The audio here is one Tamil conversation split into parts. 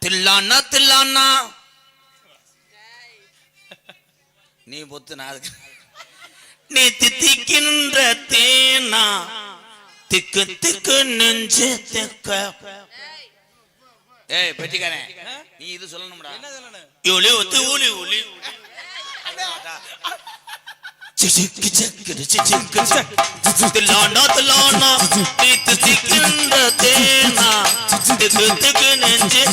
தில்லானா தில்லானா நீ பொத்து நான் நீ தித்திக்கின்ற தேனா திக்கு திக்கு நெஞ்சு திக்க. ஏய் பெட்டிக்காரன் நீ இது சொல்லணும்டா. என்ன சொல்லணும்? யூலி ஒத்து ஊலி ஊலி சிச்சிக்கு சிக்கு சிச்சிக்கு தில்லானா தில்லானா நீ தித்திக்கின்ற தேனா திக்கு திக்கு நெஞ்சு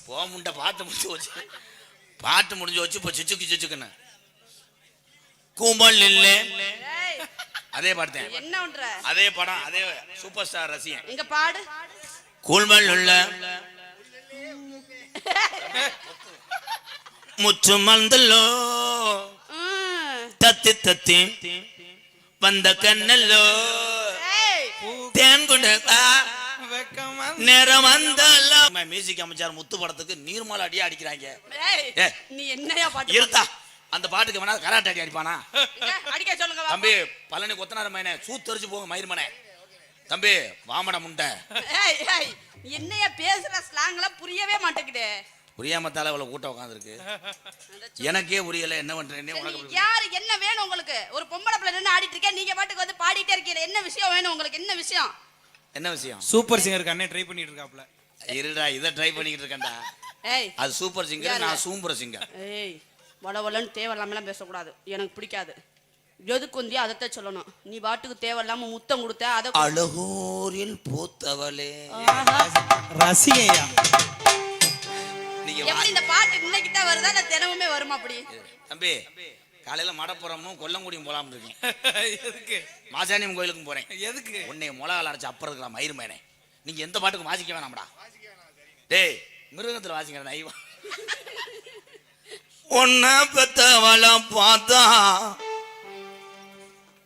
போமுண்ட பாட்டு முடிஞ்சு வச்சு பாட்டு முடிஞ்சு வச்சு இப்போ சிச்சுக்கு சிச்சுக்குன்னு கூம்பல் இல்ல அதே பாடுத்தேன். என்ன பண்ற? அதே படம் அதே சூப்பர் ஸ்டார் ரசிகன். இங்க பாடு. கூழ்மல் உள்ள முச்சு மந்தல்லோ தத்தி தத்தி வந்த கண்ணல்லோ தேன் கொண்ட நேரம் வந்தல்லோ. மியூசிக் அமைச்சார் முத்து படத்துக்கு நீர்மாலை அடியா அடிக்கிறாங்க. நீ என்னையா பாட்டு இருத்தா அந்த பாட்டுக்கு வேணா கராட்டே அடி அடிப்பானா? அடிக்க சொல்லுங்க தம்பி. பழனி கொத்தனார் மயனே சூத்தரிச்சு போங்க மயிர்மனே. தம்பி வாமட முண்டை. என்னையா பேசுற ஸ்லாங்லாம் புரியவே மாட்டேங்குதே. புரியாம தால இவ்வளவு கூட்டம் உட்கார்ந்துருக்கு. எனக்கே புரியல என்ன பண்றேன்னு. உனக்கு யாரு என்ன வேணும் உங்களுக்கு? ஒரு பொம்பளை பிள்ளை நின்னு ஆடிட்டு இருக்கேன், நீங்க பாட்டுக்கு வந்து பாடிட்டே இருக்கீங்க. என்ன விஷயம் வேணும் உங்களுக்கு? என்ன விஷயம்? என்ன விஷயம்? சூப்பர் சிங்கருக்கு அண்ணே ட்ரை பண்ணிட்டு இருக்காப்ல. இருடா இத ட்ரை பண்ணிட்டு இருக்கேன்டா. ஏய் அது சூப்பர் சிங்கர், நான் சூப்பர் சிங்கர். ஏய் வளவலன்னு தேவையில்லாமலாம் பேசக்கூடாது, எனக்கு பிடிக்காது. எதுக்கு வந்தியா அதைத்தான் சொல்லணும். நீ பாட்டுக்கு தேவையில்லாம முத்தம் கொடுத்த அதை அழகூரில் பூத்தவளே ரசிகையா. நீங்க இந்த பாட்டு இன்னைக்கு தான் வருதா இல்ல தினமுமே வருமா? அப்படி தம்பி காலையில மடப்புறமும் கொல்லங்குடியும் போலாம்னு இருக்கேன். எதுக்கு? மாசாணியம் கோயிலுக்கும் போறேன். எதுக்கு? உன்னை முளகால் அரைச்சு அப்புறம் இருக்கலாம் மயிர்மேனே. நீங்க எந்த பாட்டுக்கு வாசிக்க வேணாம்டா. டேய் மிருகத்துல வாசிக்கிறேன் ஐவா. ஒன்ன பெத்தவளம் பார்த்தா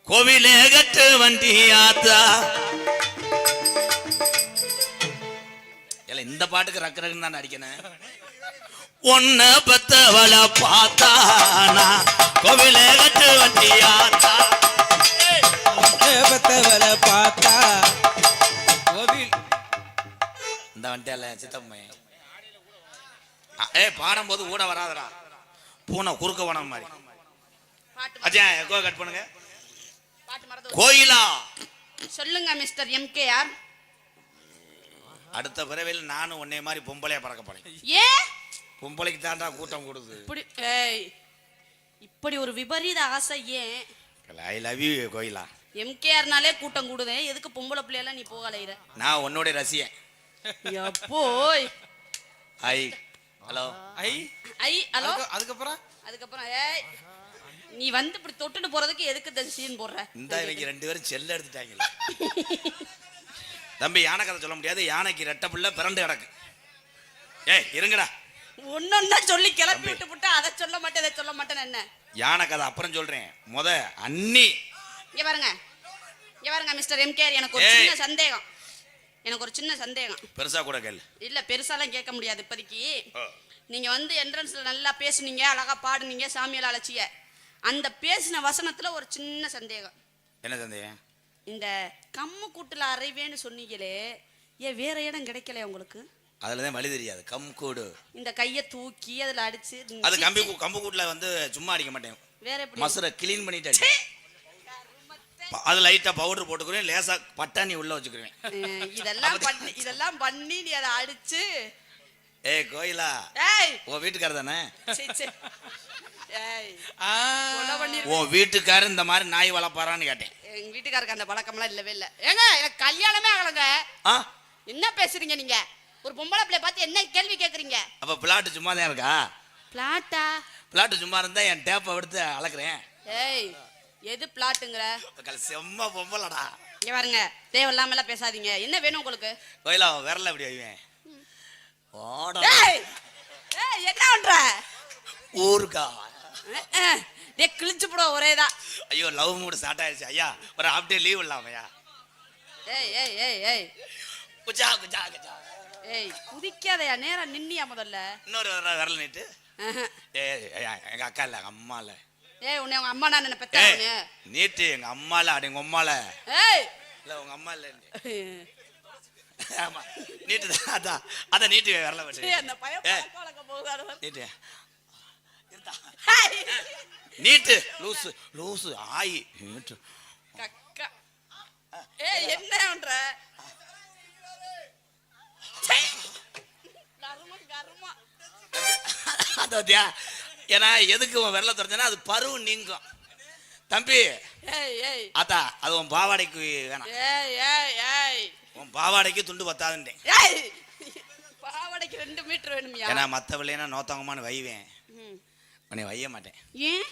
கோவிலே கட்டு வண்டியாத்தா. இந்த பாட்டுக்கு ரக்கு ரக்குன்னு தான் அடிக்கணும். ஒன்ன பெத்தவள பார்த்தா கோவிலே கட்டு வண்டியாத்தா. பெத்தவள பார்த்தா கோவில் இந்த வண்டியால சித்தம்மை. பாடும்போது கூட வராதடா பூனை குறுக்க வனம் மாதிரி. அஜய் எக்கோ கட் பண்ணுங்க. கோயிலா சொல்லுங்க மிஸ்டர் எம்கேஆர். அடுத்த பிறவில நானும் உன்னை மாதிரி பொம்பளையா பறக்க போறேன். ஏ பொம்பளைக்கு தாண்டா கூட்டம் கொடுது. இப்படி ஒரு விபரீத ஆசை ஏன்? ஐ லவ் யூ கோயிலா. எம்கேஆர்னாலே கூட்டம் கூடுதே, எதுக்கு பொம்பளை பிள்ளையெல்லாம் நீ போகலைற? நான் உன்னோட ரசிகன். எப்போய் ஐ ஹலோ ஐ ஐ ஹலோ. அதுக்கப்புறம் ஏய் நீ வந்து இப்படி தொட்டுட்டு போறதுக்கு எதுக்கு இந்த சீன் போடுற? இந்த இவங்க ரெண்டு பேரும் செல்ல எடுத்துட்டாங்க. தம்பி யானை கதை சொல்ல முடியாது. யானைக்கு ரெட்டை புள்ள பிறண்டு கிடக்கு. ஏய் இருங்கடா. ஒன்னொன்னா சொல்லி கிளப்பி விட்டு விட்டு அதை சொல்ல மாட்டேன் இதை சொல்ல மாட்டேன்னு என்ன? யானை கதை அப்புறம் சொல்றேன். முத அண்ணி இங்க பாருங்க மிஸ்டர் எம்கேஆர், எனக்கு ஒரு சின்ன சந்தேகம். பெருசா கூட கேளு. இல்ல பெருசாலாம் கேட்க முடியாது இப்போதைக்கு. நீங்க வந்து என்ட்ரன்ஸ்ல நல்லா பேசுனீங்க, அழகா பாடுனீங்க, சாமியால அழைச்சிய. அந்த பேசின வசனத்துல ஒரு சின்ன சந்தேகம். என்ன சந்தேகம்? இந்த கம்மு கூட்டுல அரைவேன்னு சொன்னீங்களே, ஏன் வேற இடம் கிடைக்கல உங்களுக்கு? அதுலதான் வழி தெரியாது. கம் கூடு இந்த கையை தூக்கி அதுல அடிச்சு. அது கம்பு கூட்டுல வந்து சும்மா அடிக்க மாட்டேன். வேற எப்படி? மசுரை கிளீன் பண்ணிட்டு அது லைட்டா பவுடர் போட்டுக்கிறேன், லேசா பட்டாணி உள்ள வச்சுக்கிறேன். இதெல்லாம் பண்ணி நீ அதை அடிச்சு. ஏய் கோயிலா, உன் வீட்டுக்காரர் தானே? உன் வீட்டுக்காரர் இந்த மாதிரி நாய் வளர்ப்பாரான்னு கேட்டேன். எங்க வீட்டுக்காரருக்கு அந்த பழக்கம்லாம் இல்லவே இல்லை. ஏங்க எனக்கு கல்யாணமே ஆகலங்க. என்ன பேசுறீங்க நீங்க? ஒரு பொம்பளை பிள்ளை பார்த்து என்ன கேள்வி கேக்குறீங்க? அப்ப பிளாட் சும்மா தான் இருக்கா? பிளாட் சும்மா இருந்தா என் டேப்பை எடுத்து அளக்குறேன். ஏய் எது பிளாட்டுங்கற? செம்ம பொம்பளடா. இங்க பாருங்க, தேவையில்லாம எல்லாம் பேசாதீங்க. என்ன வேணும் உங்களுக்கு? கோயிலா விரல எப்படி வைவேன்? ஏய் ஏய் என்ன பண்ற? ஊர்கா டே கிழிச்சு போட ஒரேதான். ஐயோ லவ் மூட் ஸ்டார்ட் ஆயிடுச்சு ஐயா. ஒரு ஹாஃப் டே லீவ் இல்லாமையா? ஏய் ஏய் ஏய் ஏய் குஜா குஜா குஜா. ஏய் குதிக்காதயா, நேரா நின்னியா முதல்ல. இன்னொரு விரல நீட்டு. ஏய் எங்க அக்கா இல்ல எங்க அம்மால. ஏய் உன்னை உங்க அம்மா நான் நினைப்பேன். நீட்டு எங்க அம்மால அட எங்க அம்மால. ஏய் இல்ல உங்க அம்மா இல்ல ஆமா நீட்டு அதான் நீட்டு வரல அந்த பையன் போகுது நீட்டு நீட்டு லூசு லூசு ஆயி நீட்டு கக்கா என்ன பண்ற அதோத்தியா ஏன்னா எதுக்கு உன் வெள்ளை துறைஞ்சனா அது பருவு நீங்கும் தம்பி அத்தா அது உன் பாவாடைக்கு வேணாம் உன் பாவாடைக்கு துண்டு பத்தாதுட்டேன் பாவாடைக்கு 2 மீட்டர் வேணும்யா ஏன்னா மற்ற பிள்ளைனா நோத்தங்கமானு வைவேன் உன்னை வைய மாட்டேன் ஏன்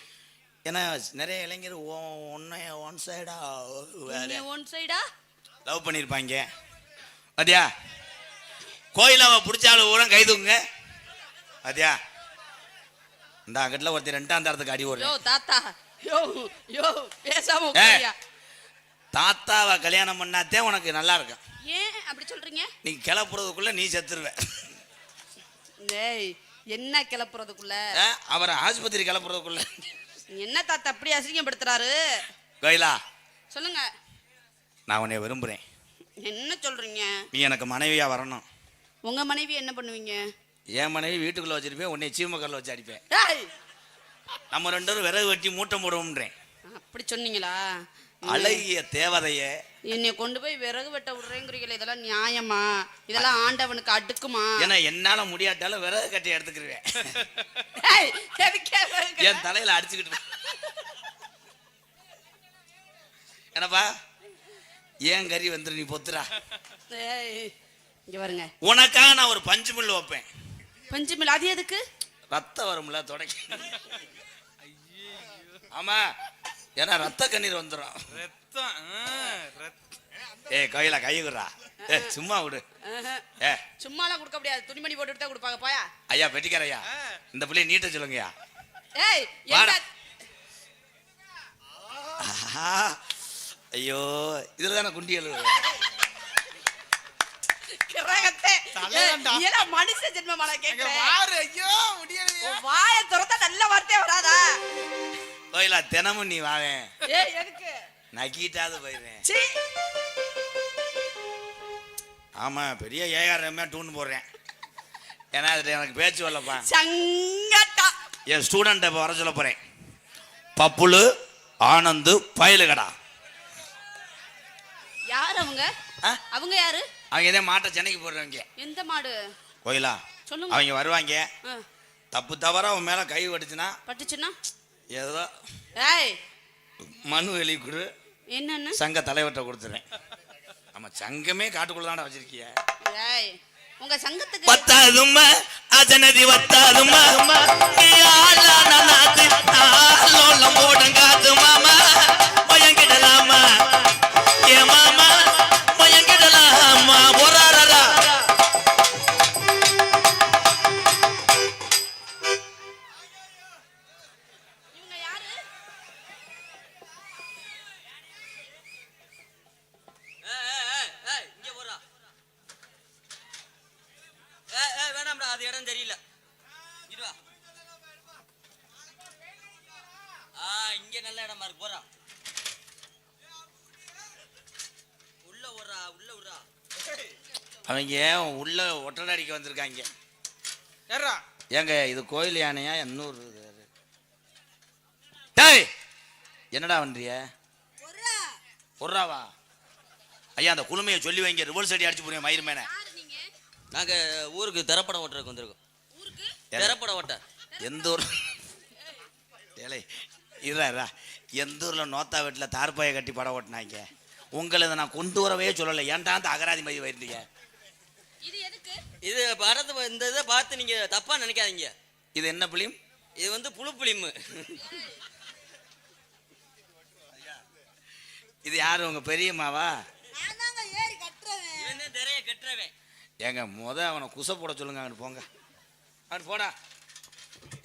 ஏன்னா நிறைய இளைஞர் ஒன் சைடா லவ் பண்ணியிருப்பாங்க அத்தியா கோயிலாவை பிடிச்சாலும் ஊரம் கைதுங்க அத்தியா இந்த அங்கட்டில் ஒருத்தர் 2ஆம் தரத்துக்கு அடி ஓடுறேன் தாத்தா பேசாம தாத்தாவை கல்யாணம் பண்ணாதே உனக்கு நல்லா இருக்கும் ஏன் அப்படி சொல்றீங்க நீ கிளப்புறதுக்குள்ள நீ செத்துருவ என்ன கிளப்புறதுக்குள்ள அவரை ஆஸ்பத்திரி கிளப்புறதுக்குள்ள என்ன தாத்தா அப்படி அசிங்கப்படுத்துறாரு கோயிலா சொல்லுங்க நான் உன்னை விரும்புறேன் என்ன சொல்றீங்க நீ எனக்கு மனைவியா வரணும் உங்க மனைவி என்ன பண்ணுவீங்க என் மனைவி வீட்டுக்குள்ள வச்சிருப்பேன் உன்னை சீமக்கல்ல வச்சு அடிப்பேன் நம்ம 2 பேரும் விறகு வெட்டி மூட்டை போடுவோம்ன்றேன் அப்படி சொன்னீங்களா அழகிய தேவதைய என்னை கொண்டு போய் விறகு வெட்ட விடுறேங்கிறீங்களே இதெல்லாம் நியாயமா இதெல்லாம் ஆண்டவனுக்கு அடுக்குமா ஏன்னா என்னால முடியாட்டாலும் விறகு கட்டி எடுத்துக்கிருவேன் என் தலையில அடிச்சுக்கிட்டு என்னப்பா ஏன் கறி வந்துரு நீ பொத்துறா இங்க பாருங்க உனக்காக நான் ஒரு பஞ்சு மில் வைப்பேன் பஞ்சு மில் அது எதுக்கு ரத்தம் வரும்ல தொடக்கி ஆமா ஏன்னா ரத்த கண்ணீர் வந்துடும் கையில கையுறா சும்மா விடு சும்மாலாம் கொடுக்க முடியாது துணிமணி போட்டு தான் கொடுப்பாங்க போயா ஐயா பெட்டிக்கார ஐயா இந்த பிள்ளைய நீட்ட சொல்லுங்கய்யா ஐயோ இதுல தானே குண்டி எழுது மனுஷ ஜென்மமான வாய துறந்தா நல்ல வார்த்தையே வராதா கோயிலா தினமும் நீ வாவேன் எதுக்கு நக்கிட்டாது போயிடுவேன் ஆமா பெரிய ஏஆர்எம் டூன் போடுறேன் ஏன்னா அது எனக்கு பேச்சு வரலப்பா என் ஸ்டூடெண்ட்டை இப்போ வர சொல்ல போறேன் பப்புலு ஆனந்து பயலுகடா யார் அவங்க அவங்க யாரு அவங்க இதே மாட்டை சென்னைக்கு போடுறவங்க எந்த மாடு கோயிலா சொல்லுங்க அவங்க வருவாங்க தப்பு தவறா அவன் மேல கை பட்டுச்சுன்னா ஏதோ மனு எழுதி கொடு என்னன்னு சங்க தலைவர்கிட்ட கொடுத்துறேன் ஆமா சங்கமே காட்டுக்குள்ளதான வச்சிருக்கிய உங்க சங்கத்துக்கு வத்தாதும்மா அஜனதி வத்தாதும்மா ஓடங்காது மாமா பயங்கிடலாமா ஏ மாமா பயங்கிடலாமா போராடா இவங்க யாரு இங்க போறா வேணாம்டா அது இடம் தெரியல இருவா இங்க நல்ல இடமா இருக்கு போறா உள்ள விடுறா உள்ள விடுறா அவங்க உள்ள ஒட்டடை அடிக்க வந்திருக்காங்க ஏங்க இது கோயில் யானையா எண்ணூறு என்னடா பண்றிய பொறாவா ஐயா அந்த குளுமையை சொல்லி வைங்க ரிவர்ஸ் அடி அடிச்சு போறீங்க மயிர் மேன நாங்க ஊருக்கு திரைப்படம் ஓட்டுறதுக்கு வந்திருக்கோம் திரைப்படம் ஓட்ட எந்த ஊர் ஏலே இருறா எந்த ஊர்ல நோத்தா வீட்டில் தார்பாயை கட்டி படம் ஓட்டினாங்க உங்களை இதை நான் கொண்டு வரவே சொல்லலை ஏன்டா அந்த அகராதி மதி வருந்தீங்க இது படத்தை இந்த இதை பார்த்து நீங்க தப்பா நினைக்காதீங்க இது என்ன பிலிம் இது வந்து புழு பிலிம் இது யாரு உங்க பெரியம்மாவா ஏங்க அவனை குசை போட சொல்லுங்க அங்கிட்டு போங்க அங்கிட்டு போடா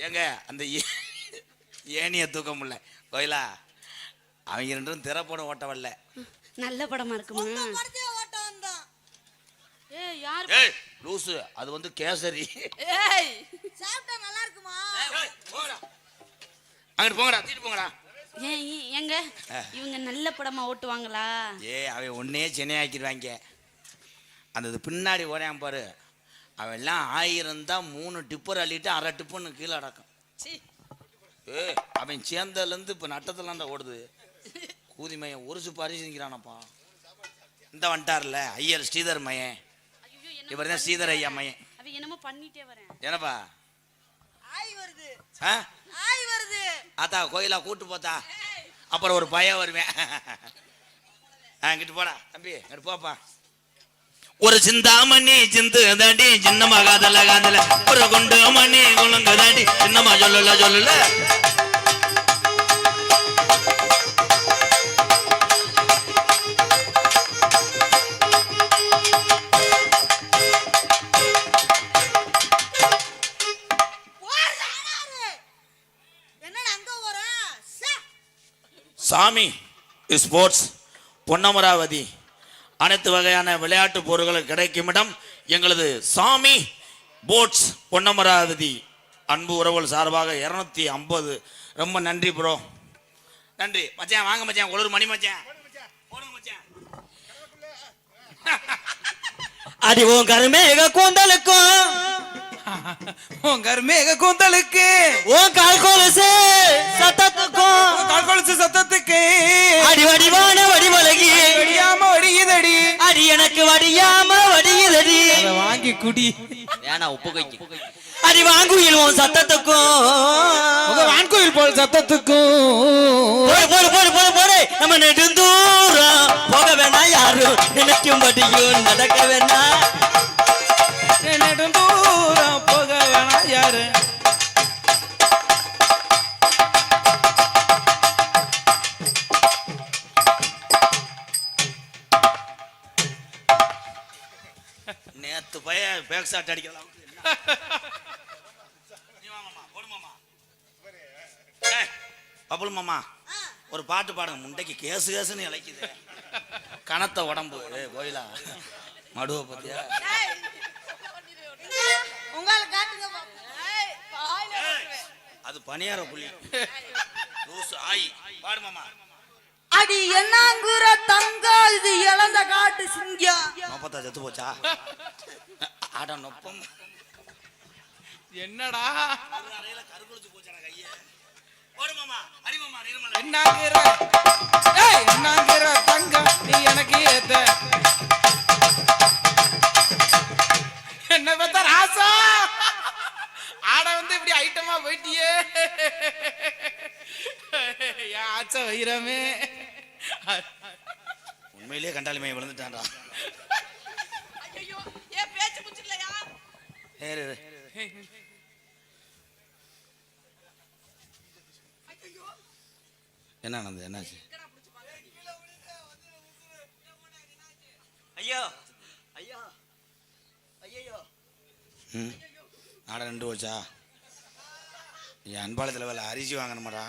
ஏங்க அந்த ஏனிய தூக்க முடியல கோயிலா அவங்க 2 திரைப்படம் ஓட்ட வரல நல்ல படமா இருக்குமா லூசு அது வந்து கேசரி சாப்பிட்டா நல்லா இருக்குமா அங்கிட்டு போங்கடா தீட்டு போங்கடா ஏங்க இவங்க நல்ல படமா ஓட்டுவாங்களா? அவன் ஒன்னே சென்னை ஆக்கிடுவாங்க. அந்த இது பின்னாடி ஓடையான் பாரு, அவன் எல்லாம் 1000 தான் 3 டிப்பர் அள்ளிட்டு 1/2 டிப்புன்னு கீழே அடக்கம். அவன் சேர்ந்ததுலேருந்து இப்போ நட்டத்துலாண்டா ஓடுது. கூதி மையன் ஒரு சுப்பு அரிசி நிற்கிறானப்பா. இந்த வந்துட்டார்ல ஐயர் ஸ்ரீதர் மையன், இவர் தான் ஸ்ரீதர் ஐயா மையன். என்னமோ பண்ணிட்டே வரேன். என்னப்பா ஆய் வருது, ஆ ஆய் வருது. ஆத்தா கோயிலா கூட்டு போத்தா, அப்புறம் ஒரு பையன் வருவேன். இங்கிட்டு போடா தம்பி, இங்கிட்டு போப்பா. ஒரு சிந்தாமணி சிந்து தாண்டி சின்னமா காதல காதல, ஒரு குண்டு மணி குழுங்க தாண்டி சின்னமா சொல்லல சொல்லல. சாமி ஸ்போர்ட்ஸ் பொன்னமராவதி அனைத்து வகையான விளையாட்டு பொருட்கள் கிடைக்கும் இடம் எங்களது சாமி போட்ஸ் பொன்னமராவதி. அன்பு உறவுகள் சார்பாக 250. ரொம்ப நன்றி ப்ரோ, நன்றி மச்சான். வாங்க மச்சான், ஒரு மணி மச்சான் போடுங்க மச்சான். அடி உன் கருமேக கூந்தலுக்கும் உன் கருமேக கூந்தலுக்கு உன் கால் கொலுசு சத்தத்துக்கும் கால் கொலுசு சத்தத்துக்கு அடி வடிவான வடிவழகி வடியாம வடியுதடி. அடி எனக்கு வடியாம வடியுதடி. அத வாங்கி குடி. ஏனா உப்பு கைக்கு அடி வாங்குயில் உன் சத்தத்துக்கும் வான்கோயில் போல் சத்தத்துக்கும். போடு போடு போடு போடு போடு. நம்ம நெடுந்தூரம் போக வேணாம், யாரும் நினைக்கும்படியும் நடக்க வேணாம். நெடுந்தூரம் போக வேணாம் யாரு. நேத்து பையன் பேக் ஷாட் அடிக்கலாம். பபுல் மாமா ஒரு பாட்டு பாடுங்க. முண்டைக்கு கேசு கேசுன்னு இழைக்குது, கனத்த உடம்பு. கோயிலா மடுவை பத்தியா? அது பணியார புள்ளி ஆயி பாடு மாமா. அடி என்னங்குற தங்க இது இழந்த காட்டு சிங்கம். நொப்பத்தா செத்து போச்சா? ஆட நொப்பம் என்னடா அறையில கருகுளிச்சு போச்சாடா கைய. போடு மாமா, அடி மாமா, நிர்மலா. என்னங்கிற தங்கம் நீ எனக்கு ஏத்த. என்ன பத்த ராசா ஆட வந்து இப்படி ஐட்டமா போயிட்டியே. ஆச்ச வைரமே, உண்மையிலேயே கண்டாலுமே விழுந்துட்டான்டா. ஐயோ ஏன் பேச்சு புடிச்சலையா? என்ன நடந்தது, என்னாச்சு? ஐயோ ஐயோ ஐயோ ஆட 2 வச்சா? என் அன்பாளத்தில் வேலை அரிசி வாங்கணுமாடா.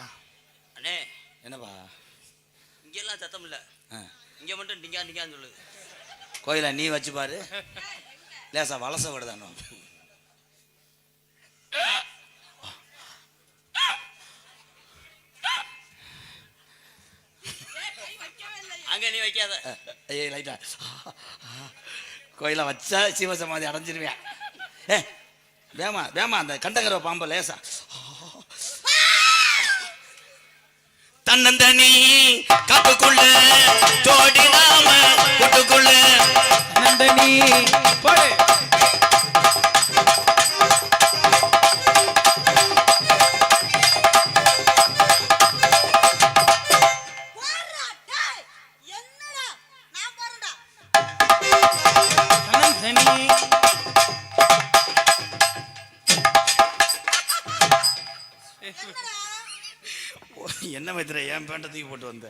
அண்ணே என்னப்பா இங்கெல்லாம் சத்தம் இல்லை, இங்க மட்டும் டிங்கான்னு சொல்லுது. கோயிலா நீ வச்சு பாரு, லேசா வலச விடுதானோ. அங்க நீ வைக்காத. ஐயே லைட்டா கோயிலா வச்சா சிவசமாதி அடைஞ்சிருவேன். வேமா வேமா அந்த கண்டங்கர பாம்ப லேசா தன்னந்தனி காட்டுக்குள்ள ஜோடி நாம கூட்டுக்குள்ள நந்தனி போடு. என்ன மைத்திர என் பேண்ட தூக்கி போட்டு வந்த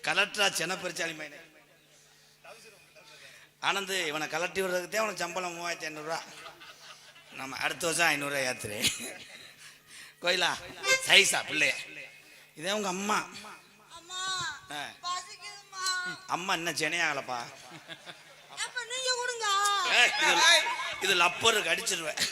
கலெக்டரா சென்னை பெருச்சாலி மைனே ஆனந்து. இவனை கலட்டி விடுறதுக்கு உனக்கு சம்பளம் 3500 நம்ம அடுத்த வருஷம் 500 ஏத்துறேன். கோயிலா சைஸா பிள்ளைய இதே உங்க அம்மா. அம்மா என்ன சென்னையாகலப்பா. இது லப்பருக்கு அடிச்சிருவேன்.